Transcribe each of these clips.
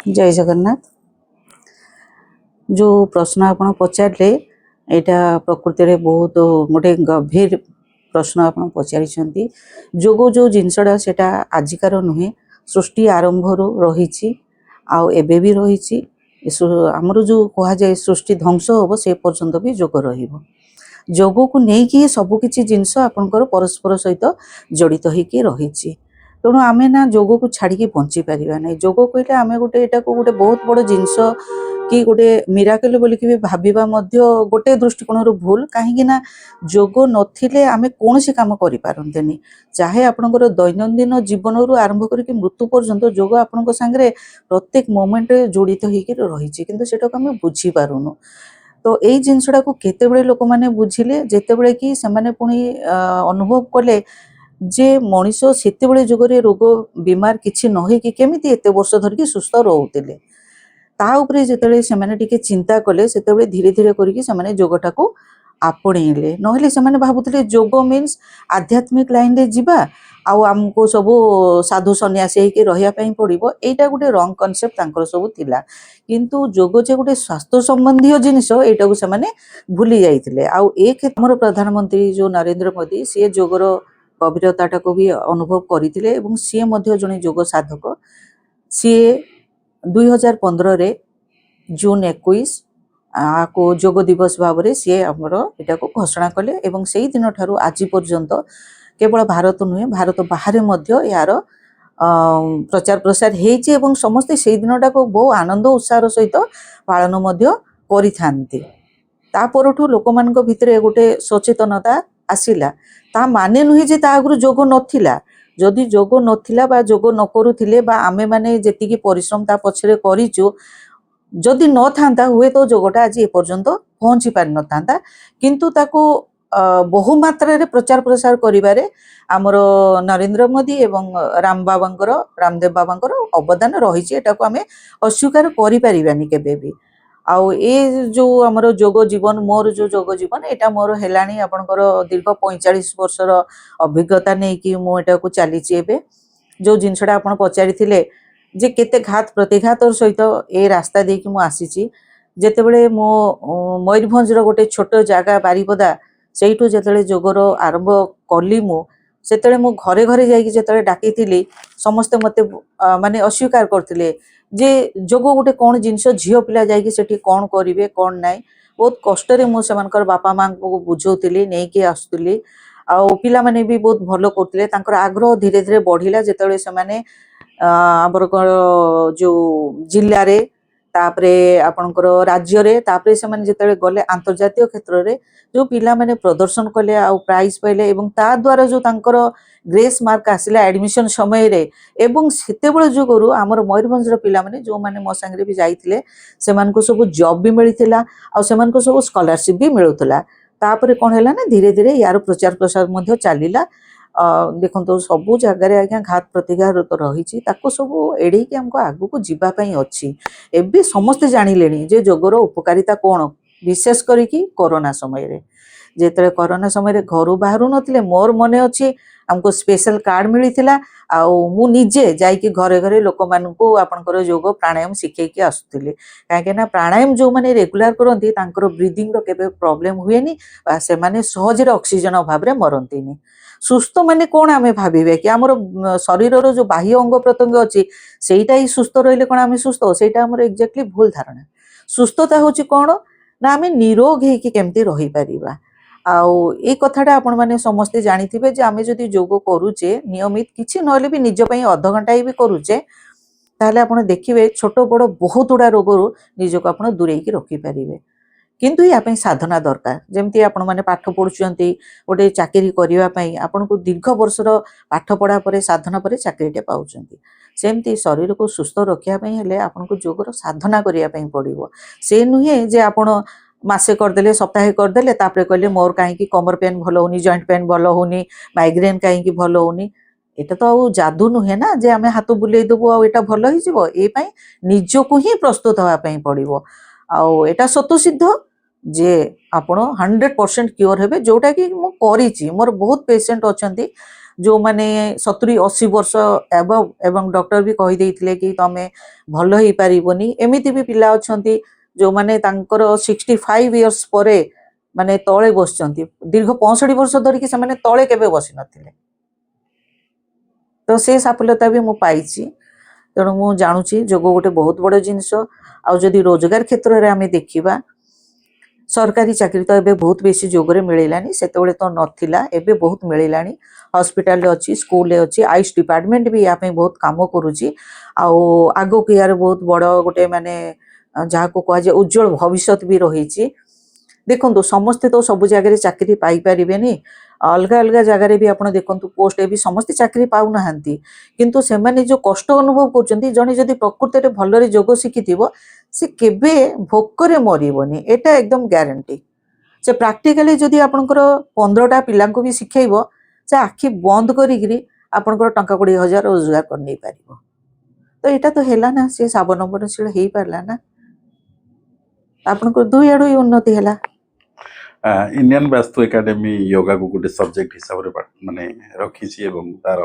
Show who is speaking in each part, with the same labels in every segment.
Speaker 1: जय जगन्नाथ। जो प्रश्न आप पचारे यहाँ प्रकृति में बहुत गोटे गभीर प्रश्न आप पचारि जोग जो जिनसटा से आजिकार नुहे सृष्टि आरंभ रही आबे भी रही आमर जो कह जाए सृष्टि ध्वंस हम से पर्यंत भी जोग रोग को लेकिन सबकि जिनस आपंकर परस्पर सहित जड़ित होकर रही तेणु आम ना जोग को छाड़ी बंची पारा ना जोग कहले आम गोटे यहाँ गोटे बहुत बड़ जिनस कि गोटे मिराकल बोल कि भाविबा मध्य गोटे दृष्टिकोण भूल कहीं जोग नथिले आमे कौन सी काम करि पारंतेनी चाहे आपनकर दैनंदिन जीवन रु आरंभ करके मृत्यु पर्यंत जोग आपनक संगे प्रत्येक मोमेंट जोड़ित होकर रही किंतु सेटा को आमे बुझी पारुनु। तो यही जिनसटा को केतेबेले लोक माने बुझिले जेतेबेले कि सेमाने पुणी अनुभव कले जे मनीष सेतेबेले जुगरे रोग बीमार किछि न होई कि केमिति एते वर्ष धरिकी सुस्थ रहउतिले ता उपरे जेतेबेले सेमाने टिके चिंता कले सेतेबेले धीरे धीरे करिकी सेमाने जोगटा को आपणेले नहेले सेमाने भाबुतिले जोग मीन्स आध्यात्मिक लाइन रे जिबा आउ आमको सबु साधु सन्यासी होइके रहिया पई पड़िबो एटा गोटे रॉन्ग कांसेप्ट तांकर सबु थिला किंतु जोग जे गोटे स्वास्थ्य संबंधी जिनिस एटा को सेमाने भूली जाइतिले आउ एक हमर प्रधानमंत्री जो नरेंद्र मोदी सी जोगर गभीरता को भी अनुभव करते एवं सी मध्य जने जोग साधक सी 2015 रे जून 21 को जोग दिवस भाव में सी आमर यहाँ को घोषणा कले एवं से दिन ठारू आज पर्यंत केवल भारत नुहे भारत बाहर मध्य यार प्रचार प्रसार होइछि एवं समस्ते से दिनटा को बहुत आनंद उत्साह सहित पालन मध्य करिथांती ता परठू लोक मानक भितरे गोटे सचेतनता आसिला ता माने नुहे जे ता आगु जोग नथिला जदि जोग नथिला बा जोग न करूथिले बा आमे माने जेतिकी परिश्रम ता पछरे करिचु जदि न थांता हुए तो जोगटा आज ए पर्यंत पहुंची पार न थांता किंतु ताको बहु मात्रा रे प्रचार प्रसार करिबारे हमर नरेंद्र मोदी एवं रामदेव बाबांकर अवदान रही एटा को आमे अस्वीकार करि परिबानी केबे भी आउ ए जो हमर जोग जीवन मोर जो जोग जीवन एटा मोर हेलानी आपनकर दीर्घ 45 वर्षर अभिज्ञता नै कि मो एटा को चलीछि एबे जो जिनसटा आपन पचारि थिले जे केते घात प्रतिघात सहित ए रास्ता दे कि मु आसीछि जेतेबेले मो मयूरभंज रो गोटे छोट जागा बारीपदा सेइठु जेतेबेले जोगर आरंभ कली मु सेतेबेले मो घरे घरे जाई कि जेतेबेले डाकिथिली समस्त मते माने अस्वीकार करथिले जे जोग गोटे कौन जिनस झील पिला जाइए सेठी कौन करेंगे कौन ना बहुत कष्ट मुझे बापा माँ को बुझौली नहीं कि आसुली आउ पिला माने भी बहुत भल करते आग्रह धीरे धीरे बढ़िला जिते से आमर जो जिले रे तापरे आपणकर राज्य रे तापरे से माने जिते गले अंतर्जातीय क्षेत्र में जो पिला माने प्रदर्शन कले आउ प्राइज पाइले एवं ता द्वारा जो तांकर ग्रेस मार्क आसिला एडमिशन समय रे एवं सेतेबेले जुगरु आमर मयूरभंजर पिला माने जो माने मो संगे भी जाइथिले सेमान को सब जॉब भी मिलिथिला आ सेमान को सब स्कॉलरशिप भी मिलुथिला तापरे कोन हैला ना धीरे धीरे यार प्रचार प्रसार मध्य चलिला देखो सबू जगार आज्ञा घात प्रतिघात तो रही सब एड़े कि हमको आगु को जीवाई अच्छी एवं समस्ते जानिले जे जोगर उपकारिता कौन विशेष करिकी कोरोना समय रे जेते कोरोना समय रे घर बाहर नथिले मोर मने अच्छी हमको स्पेशल कार्ड मिलता मु निजे जाइकी घरे घरे लोक मानू आपंकर योग प्राणायाम शिखेकी आसुली कहीं प्राणायाम जो मैंने रेगुलार करती ब्रीदिंग केबे प्रॉब्लम हुए से माने सहज ऑक्सीजन अभाव में मरती सुस्थ माने कौन आम भावे कि आमर शरीर जो बाह्य अंग प्रत्यंग अच्छी सेटा ही सुस्थ रही कौन आम सुस्थ सेटा आमर एक्जाक्टली भूल धारणा सुस्थता हूँ कौन ना आम निरोग होकि केमती रही पारिबा आउ ए कथाटा आपण माने समस्ते जानिथिबे जे आमे जदि जोग करूचे नियमित किछि नहले भी निज पई आधा घंटा भी करूचे ताहले आपण देखिबे छोट बड़ बहुत गुडा रोगरु निजको आपण दूरेकी रखि पारिबे किंतु या पई साधना दरकार जेमति आपण माने पाठ पढुचंती गोटे चाकरी करिवा पई आपण को दीर्घ वर्षर पाठ पढ़ा परे साधना परे चाकरीटे पाउचंती सेमती शरीर को सुस्थ रखिया पई हेले आपण को जोगर साधना करिया पई पड़िबो से नुहे जे आपण मासे करदेले सप्ताहे करदेले तापरे कहले मोर कहीं कमर पेन भल होनी जॉइंट पेन भल होनी माइग्रेन कहीं भल होनी एटा तो आउ जादू नुहे ना जे आमे हाथ बुले देबो आ एटा भल होई जिवो ए पई निजको ही प्रस्तुत होवा पई पड़िबो आउ एटा सत्य सिद्ध जे आपण 100% क्योर हेबे जोटा कि मु करिछि मोर बहुत पेशेंट अछंती जो माने 70-80 वर्ष एबव एवं डॉक्टर भी कहि देइथिले कि तमे भल हेई पारिबोनी एमिति भी पिला अछंती जो माने तांकर 65 इयर्स परे माने तळे बसचंती दीर्घ 65 वर्ष धरिकी से माने तळे केबे बसी नथिले तो से सफलता भी मु पाइछि तेणु मु जानुछि जोग गोटे बहुत बड़ जिनिस आ जदि रोजगार क्षेत्र में आम देखा सरकारी चाकरी तो एबे बहुत बेसी जोगरे मिललानी से तो नथिला एबे बहुत मिललानी हॉस्पिटल अच्छी स्कूल अच्छी आयुष डिपार्टमेंट भी या बहुत काम करुच्ची आगो को यार बहुत बड़ गोटे माने जहाँ को कह जाए उज्जवल भविष्य भी रही देखो समस्ते तो सब जगह चाकरी पाई पारे अलग अलग जगह भी आप देखो पोस्ट भी समस्ते चाकरी पाऊना किंतु से माने जो कष्ट अनुभव कर जड़े जदि प्रकृति में भलरे जोग शिखि से केबे भोकरे मरबनी एटा एकदम ग्यारंटी से प्राक्टिकली जदि आपंकर 15टा पिला भी शिखेब से आखि बंद करी आपंकर टंका 20,000 रोजगार कर नहीं पार तो यहाँ तो है ना से सावलंबनशील हो पारा ना आपंकर दुई आड़ ही उन्नति है
Speaker 2: इंडियन वास्तु एकेडमी योगा को गोटे सब्जेक्ट हिसाब से माने रखी तार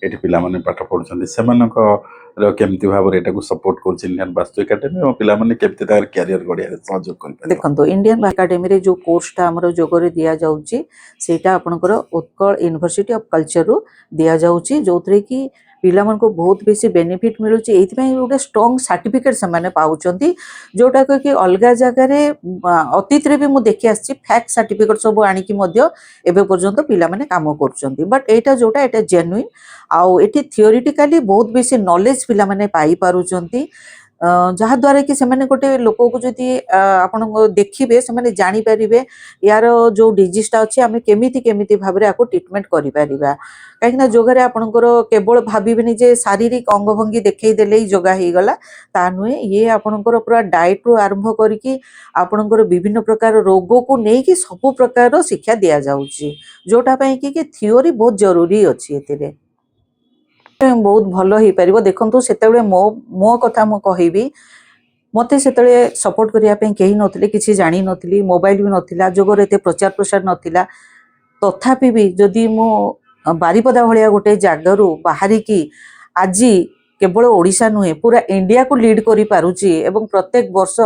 Speaker 2: ये पिला माने पाठ पढ़ुଛନ୍ତି सेमानकर केमती भाव रे एटा को सपोर्ट कर इंडियन वास्तु एकेडमी और पिला माने केमती तार करियर गड़िया सहयोग कर
Speaker 1: देखो इंडियन एकेडमी रे जो कोर्सटा हमर जोगरे दिया जाउची सेटा आपनकर उत्कल यूनिवर्सिटी ऑफ कल्चर रो दिया जाउची जोथरे कि पिला मन को बहुत बेसी बेनिफिट मिलुची एथि गोटे स्ट्रॉन्ग सर्टिफिकेट से माने पाउचंती जोटा कि अलग जगह रे अतीत रे भी मु देखि आछि फैक्ट सर्टिफिकेट सब आनी कि मध्य एबे पर्यंत पिला माने काम करचंती बट एटा जोटा एटा जेन्युइन आउ एटी थियोरिटिकली बहुत बेसी नॉलेज पिला माने पाई पारुचंती जहाँ द्वारा कि से गोटे लोक को जदि आपण देखिए से जानी पारे यार जो डिजीजटा अच्छी आम केमिति केमिति भाव में ट्रिटमेंट करि परिबा कहीं जोगार आपणकर केवल भाविबेनि जे शारीरिक अंगभंगी देखई देले ही योगा हो गला ता नुहे ये आपणकर पूरा डाएट रु आरंभ करिकी आपणकर विभिन्न प्रकार रोग को लेकिन सब प्रकार शिक्षा दिया जाउची जोटा पई कि थियोरी बहुत जरूरी अच्छी एतिरे बहुत भल हो पार देखो से मो मो कथा मु कहबी मते से सपोर्ट करने कहीं नथिले किसी जानी नथिली मोबाइल भी नथिला जोगर एते प्रचार प्रसार नथिला तथापि भी जदि मो बारिपदा भलिया गोटे जगारू बाहरिकी आज केवल ओडिशा नुहे पूरा इंडिया को लीड करि पारुची एवं प्रत्येक वर्ष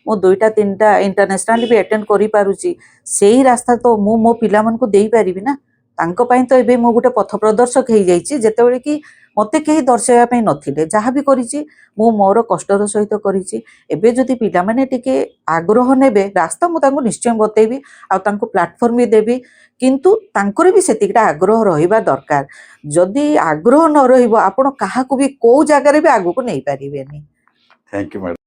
Speaker 1: मो 2-3टा इंटरनेशनल भी अटेंड करि पारुची सेही रास्ता तो मु मो पिला मन को देई पारिबी ना तांको पाई तो एबे मो गोटे पथ प्रदर्शक हो जाइए जेतेबेले कि मते कहीं दर्शाइबा नथिले जहाँ भी करिछि मु मोर कष्टर सहित करिछि एबे जदि पिला माने टिके आग्रह नेबे रास्ता मु तांको निश्चय बतेबी आ तांको प्लेटफॉर्म भी देबी किंतु तांकर भी सेतिकटा आग्रह रहिबा दरकार जदि आग्रह न रहिबो आपण काहाकू भी को जगह रे भी आगु को नै पारिबेनी
Speaker 2: थैंक यू मैडम।